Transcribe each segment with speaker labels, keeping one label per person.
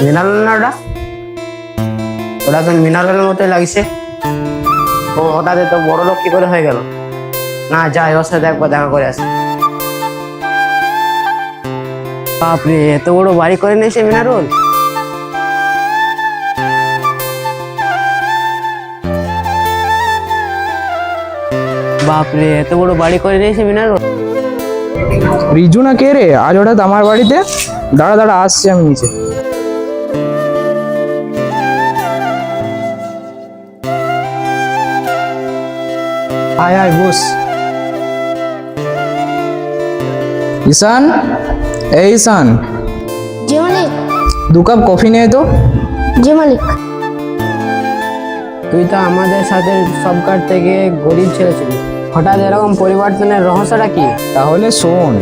Speaker 1: Mineral না ওটা তো মিনারেলের মতোই লাগছে। ও হঠাৎ তো বড় লোক কি করে হয়ে গেল? না যাই, ওর সাথে একবার দেখা করে আসি। বাপরে, এত বড় বাড়ি করে নিয়েছে মিনারুল। বাপরে, এত বড় বাড়ি করে নিয়েছে মিনারুল।
Speaker 2: রিজু না কে রে আজ হঠাৎ আমার বাড়িতে? দাঁড়া দাঁড়া, আসছি আমি নিচে। আয় আয় বস। ঈশান, এই ঈশান,
Speaker 3: জি মালিক।
Speaker 2: 2 কাপ কফি নিয়ে তো।
Speaker 3: জি মালিক।
Speaker 1: তুই তো আমাদের সাথে সবকার থেকে গরিব ছেলে ছিলি, হঠাৎ এরকম পরিবর্তনের রহস্যটা কি?
Speaker 2: তাহলে শোন।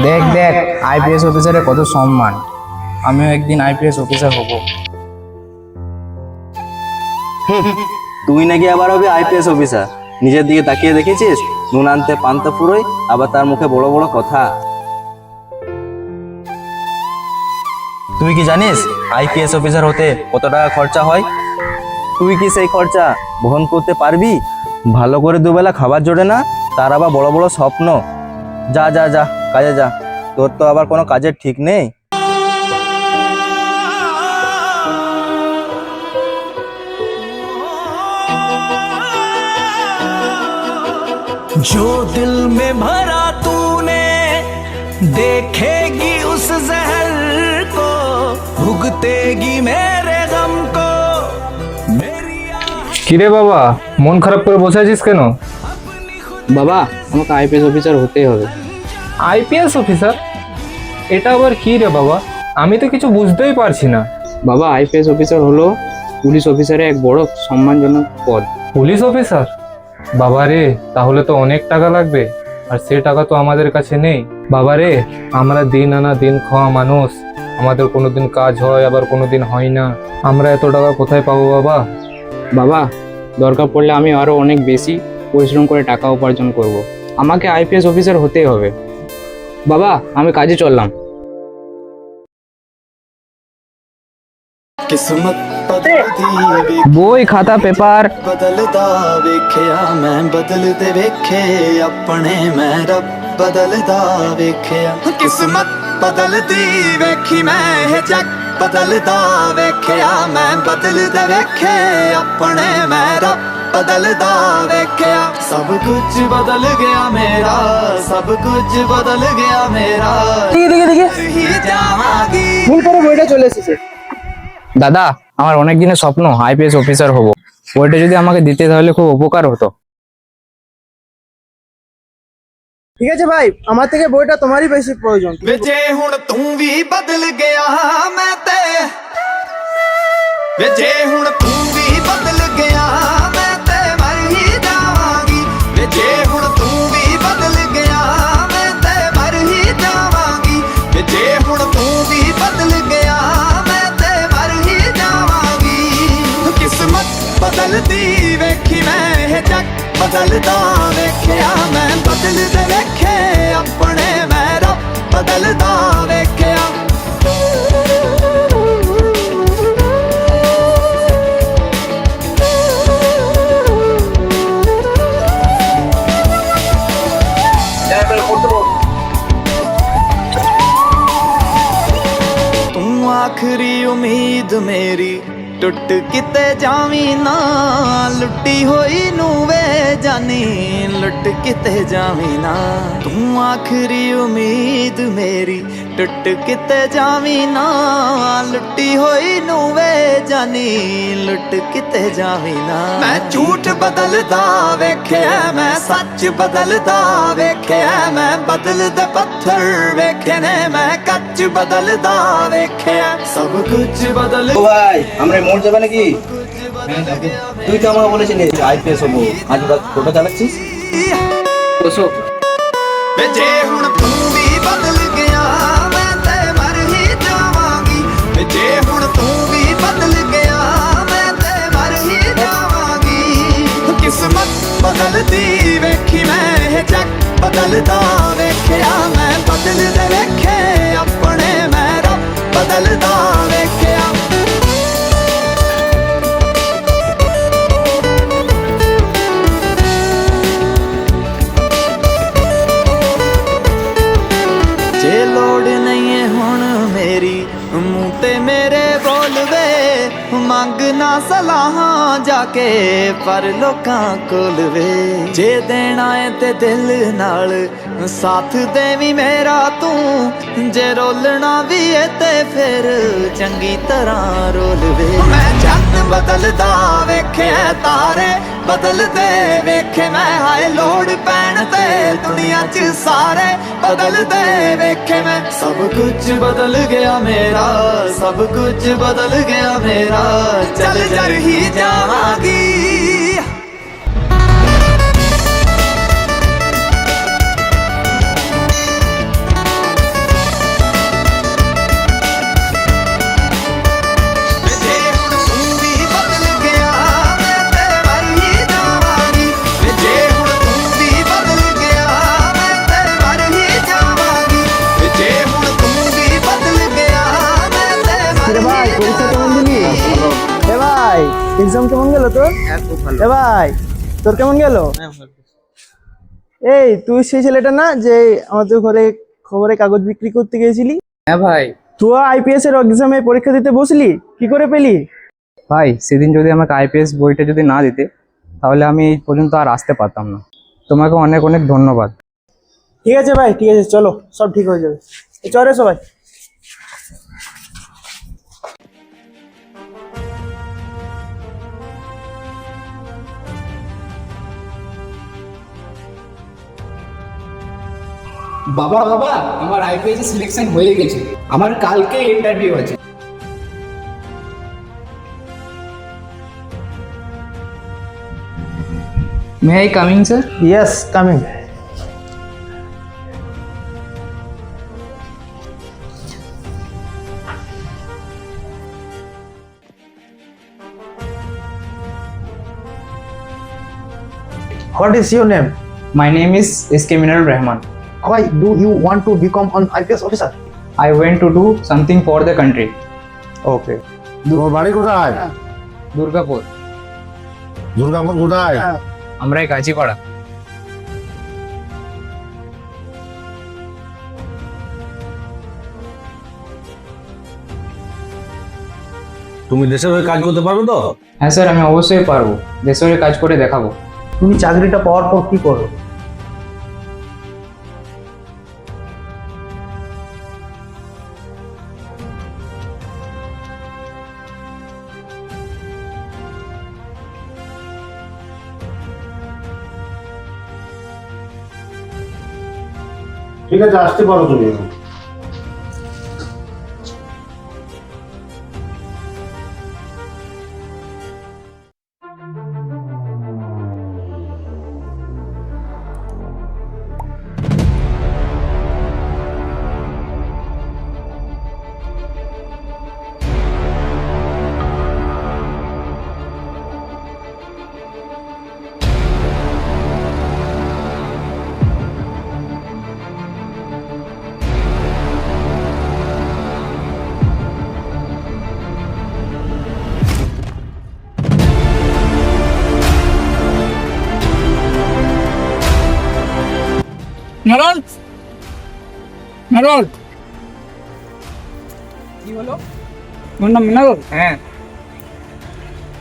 Speaker 2: দেখ দেখ, আইপিএস অফিসারের কত সম্মান। আমিও একদিন আইপিএস অফিসার হব।
Speaker 4: তুই নাকি আবার হবে আইপিএস অফিসার? নিজের দিকে তাকিয়ে দেখেছিস? নুন আনতে পান্তা ফুরোয়, আবার তার মুখে বড় বড় কথা। তুই কি জানিস আইপিএস অফিসার হতে কত টাকা খরচা হয়? তুই কি সেই খরচা বহন করতে পারবি? ভালো করে দুবেলা খাবার জোটে না, তার আবার বড় বড় স্বপ্ন। যা যা যা, কাজে যা, তোর তো আবার কোনো কাজের ঠিক নেই।
Speaker 5: जो दिल में भरा तूने देखेगी उस जहर को, भुगतेगी मेरे गम को मेरी
Speaker 2: কিরে বাবা, মন খারাপ করে বসে আছিস কেন?
Speaker 1: বাবা, আমাকে আইপিএস অফিসার হতেই হবে।
Speaker 2: IPS officer? এটা আবার কি রে বাবা? আমি তো কিছু বুঝতেই পারছি না।
Speaker 1: বাবা, আইপিএস অফিসার হলো পুলিশ অফিসারের এক বড় সম্মানজনক পদ।
Speaker 2: Police officer? বাবা রে, তাহলে তো অনেক টাকা লাগবে, আর সে টাকা তো আমাদের কাছে নেই। বাবা রে, আমরা দিন আনা দিন খাওয়া মানুষ, আমাদের কোনোদিন কাজ হয় আবার কোনোদিন হয় না। আমরা এত টাকা কোথায় পাবো বাবা?
Speaker 1: বাবা, দরকার পড়লে আমি আরো অনেক বেশি পরিশ্রম করে টাকা উপার্জন করব। আমাকে আইপিএস অফিসার হতেই হবে। বাবা, আমি কাজে চললাম।
Speaker 5: किस्मत बदलदी
Speaker 2: বই খাতা পেপার।
Speaker 5: बदलदा वेखिया मैं बदलदे वेखे अपने मैं रब बदलदा वेखिया किस्मत बदलदी वेखी मैं ये जग बदलदा वेखिया मैं बदलदे वेखे अपने मैं रब बदलदा वेखिया सब कुछ बदल गया मेरा सब कुछ बदल गया मेरा ही जावांगी।
Speaker 2: ভুল করে বইটা চলে এসেছে। দাদা, আমার অনেক দিনের স্বপ্ন আইপিএস অফিসার হব। বইটা যদি আমাকে দিতে তাহলে খুব উপকার হতো।
Speaker 6: ঠিক আছে ভাই, আমার থেকে বইটা তোমারই বেশি প্রয়োজন।
Speaker 5: ਵੇ ਜੇ ਹੁਣ ਤੂੰ ਵੀ ਬਦਲ ਗਿਆ ਮੈਂ ਤੇ ਵੇ ਜੇ ਹੁਣ ਤੂੰ ਵੀ ਬਦਲ ਗਿਆ ਮੈਂ ਤੇ ਮਰ ਹੀ ਜਾਵਾਂਗੀ ਵੇ ਜੇ ਹੁਣ ਤੂੰ ਵੀ ਬਦਲ ਗਿਆ ਮੈਂ ਤੇ ਮਰ ਹੀ ਜਾਵਾਂਗੀ ਵੇ ਜੇ ਹੁਣ ਤੂੰ ਵੀ ਬਦਲ ਗਿਆ ਮੈਂ ਤੇ ਮਰ ਹੀ ਜਾਵਾਂਗੀ ਕਿਸਮਤ ਬਦਲਦੀ ਵੇਖੀ ਮੈਂ ਇਹ ਜੱਗ ਬਦਲਦਾ ਵੇਖਿਆ ਮੈਂ ਬਦਲਦੇ ਵੇਖੇ ਆਪਣੇ ਮੈਂ ਰੱਬ ਬਦਲਦਾ ਵੇਖਿਆ ਤੂੰ ਆਖਰੀ ਉਮੀਦ ਮੇਰੀ ਟੁੱਟ ਕਿਤੇ ਜਾਵੀਂ ਨਾ ਲੁੱਟੀ ਹੋਈ ਨੂੰ ਵੇ ਜਾਨੀ ਲੁੱਟ ਕਿਤੇ ਜਾਵੀਂ ਨਾ ਤੂੰ ਆਖਰੀ ਉਮੀਦ ਮੇਰੀ ਟੁੱਟ ਕਿਤੇ ਜਾਵੀਂ ਨਾ ਲੁੱਟੀ ਹੋਈ ਨੂੰ ਵੇ ਜਾਨੀ ਲੁੱਟ ਕਿਤੇ ਜਾਵੀਂ ਨਾ ਮੈਂ ਝੂਠ ਬਦਲਦਾ ਵੇਖਿਆ ਮੈਂ ਸੱਚ ਬਦਲਦਾ ਵੇਖਿਆ ਮੈਂ ਬਦਲਦੇ ਪੱਥਰ ਵੇਖੇ ਨੇ ਮੈਂ ਕੱਚ ਬਦਲਦਾ ਵੇਖਿਆ ਸਭ ਕੁਝ ਬਦਲ
Speaker 4: ও ভাই, আমরা মোড় যাবে নাকি? তুই তো আমাকে বলেছিলি আইপিএস হবো, আজ টোটো চালাচ্ছিস।
Speaker 1: বসো।
Speaker 5: ਵੇ ਜੇ ਹੁਣ ਤੂੰ ਵੀ ਬਦਲ ਗਿਆ ਮੈਂ ਤੇ ਮਰ ਹੀ ਜਾਵਾਂਗੀ ਵੇ ਜੇ ਹੁਣ ਤੂੰ ਵੀ ਬਦਲ ਗਿਆ ਮੈਂ ਤੇ ਮਰ ਹੀ ਜਾਵਾਂਗੀ ਕਿਸਮਤ ਬਦਲਦੀ ਵੇਖੀ ਮੈਂ ਇਹ ਜੱਗ ਬਦਲਦਾ ਵੇਖਿਆ ਮੈਂ ਬਦਲਦੇ ਵੇਖੇ ਆਪਣੇ ਮੈਂ ਰੱਬ ਬਦਲਦਾ ਵੇਖਿਆ ਜੇ ਲੋੜ ਨਹੀਂ ਹੈ ਹੁਣ ਮੇਰੀ ਮੂੰਹ ਤੇ ਮੇਰੇ ਬੋਲਵੇ ਮੰਗ ਨਾ ਸਲਾਹਾਂ ਜਾ ਕੇ ਪਰ ਲੋਕਾਂ ਕੋਲ ਵੇ ਜੇ ਦੇਣਾ ਏ ਤੇ ਦਿਲ ਨਾਲ ਸਾਥ ਦੇਵੀਂ ਮੇਰਾ ਤੂੰ ਜੇ ਰੋਲਣਾ ਵੀ ਏ ਤੇ ਫਿਰ ਚੰਗੀ ਤਰ੍ਹਾਂ ਰੋਲਵੇ ਮੈਂ ਚੰਨ ਬਦਲਦਾ ਵੇਖਿਆ ਤਾਰੇ ਬਦਲਦੇ ਵੇਖੇ ਮੈਂ ਹਾਏ ਲੋੜ ਪੈਣ ਤੇ ਦੁਨੀਆ 'ਚ ਸਾਰੇ ਬਦਲਦੇ ਵੇਖੇ ਮੈਂ ਸਭ ਕੁਝ ਬਦਲ ਗਿਆ ਮੇਰਾ ਸਭ ਕੁਝ ਬਦਲ ਗਿਆ ਮੇਰਾ ਚੱਲ ਜਰ ਹੀ ਜਾਵਾਂਗੀ
Speaker 6: ভাই পরীক্ষা কেমন দিলি? এ ভাই এক্সাম কেমন গেল তোর? এ ভাই তোর কেমন গেল? এই তুই সেই ছেলেটা না যে আমাদের ঘরে খবরে কাগজ বিক্রি করতে গিয়েছিলি?
Speaker 1: হ্যাঁ ভাই।
Speaker 6: তুই আইপিএস এর এক্সামে পরীক্ষা দিতে বসলি, কি করে পেলি?
Speaker 1: ভাই সেদিন যদি আমাকে আইপিএস বইটা যদি না দিতে তাহলে আমি এই পর্যন্ত আর আসতে পারতাম না। তোমাকে অনেক অনেক ধন্যবাদ।
Speaker 6: ঠিক আছে ভাই, ঠিক আছে, চলো সব ঠিক হয়ে যাবে। চলে সবাই।
Speaker 7: বাবা বাবা আমার আইপিএস সিলেকশন হয়ে গেছে, আমার কালকে ইন্টারভিউ আছে।
Speaker 1: May I coming sir?
Speaker 6: Yes, coming. What is your name?
Speaker 1: My name is SK Minal Rahman.
Speaker 6: Why do you want to become an IPS officer?
Speaker 1: I went to do something for the country.
Speaker 6: Okay.
Speaker 8: তোমার বাড়ি কোথায়?
Speaker 1: দুর্গাপুর।
Speaker 8: দুর্গাপুর কোথায়?
Speaker 1: আমরা এই গাজীপাড়া।
Speaker 8: তুমি দেশের হয়ে কাজ করতে পারবে তো?
Speaker 1: হ্যাঁ স্যার, আমি অবশ্যই পারবো, দেশের কাজ করে দেখাবো।
Speaker 6: তুমি চাকরিটা পাওয়ার পর কি করো?
Speaker 8: ঠিক আছে, আসতে পারো তুমি।
Speaker 7: নারল নারল কি হলো? তোমার নাম নারল?
Speaker 1: হ্যাঁ।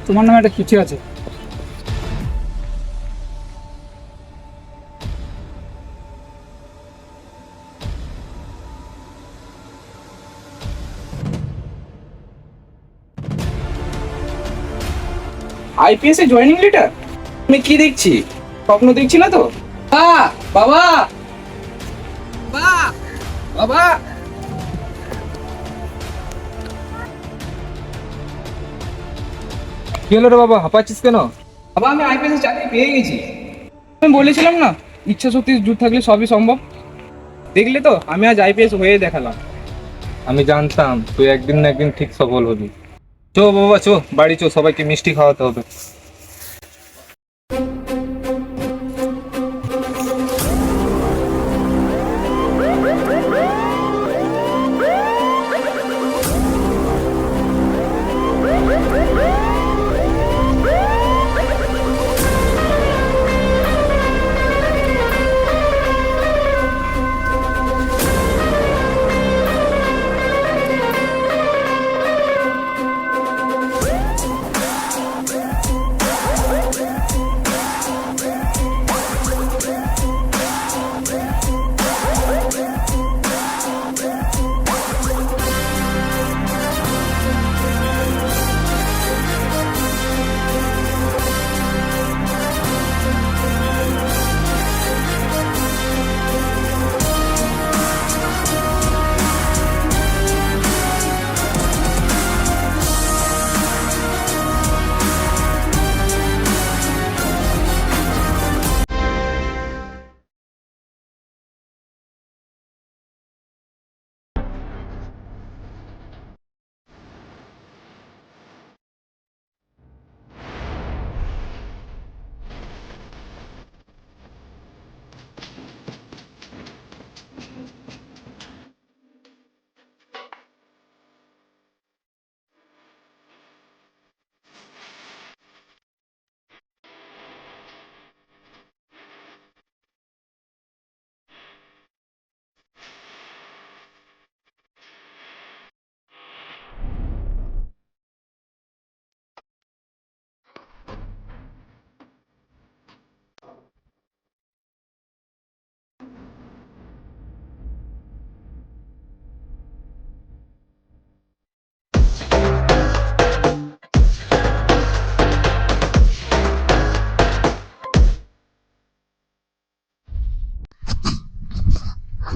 Speaker 7: তোমার নামে একটা চিঠি আছে।
Speaker 1: আইপিএস এ জয়েনিং লেটার? আমি কি দেখছি, স্বপ্ন দেখছি না তো? বাবা বাবা বাবা
Speaker 2: কি হলো রে বাবা, হাঁপাচ্ছিস কেন?
Speaker 1: বাবা আমি আইপিএস চাকরি পেয়ে গেছি। আমি বলেছিলাম না, ইচ্ছা শক্তি জোর থাকলে সবই সম্ভব। দেখলে তো, আমি আজ আইপিএস হয়ে দেখালাম।
Speaker 2: আমি জানতাম তুই একদিন না একদিন ঠিক সফল হবি। চো বাবা চো, বাড়ি চো, সবাইকে মিষ্টি খাওয়াতে হবে।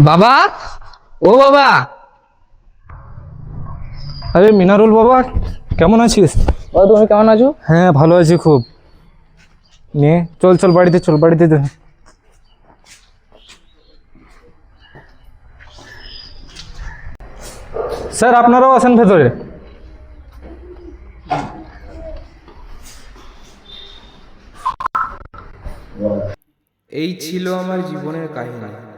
Speaker 1: বাবা, ও বাবা।
Speaker 2: আরে মিনারুল বাবা, কেমন আছিস?
Speaker 1: ও তুমি কেমন আছো?
Speaker 2: হ্যাঁ ভালো আছি খুব। নে চল চল বাড়িতে, চল বাড়িতে। স্যার আপনারাও আসেন ভেতরে।
Speaker 9: এই ছিল আমার জীবনের কাহিনী।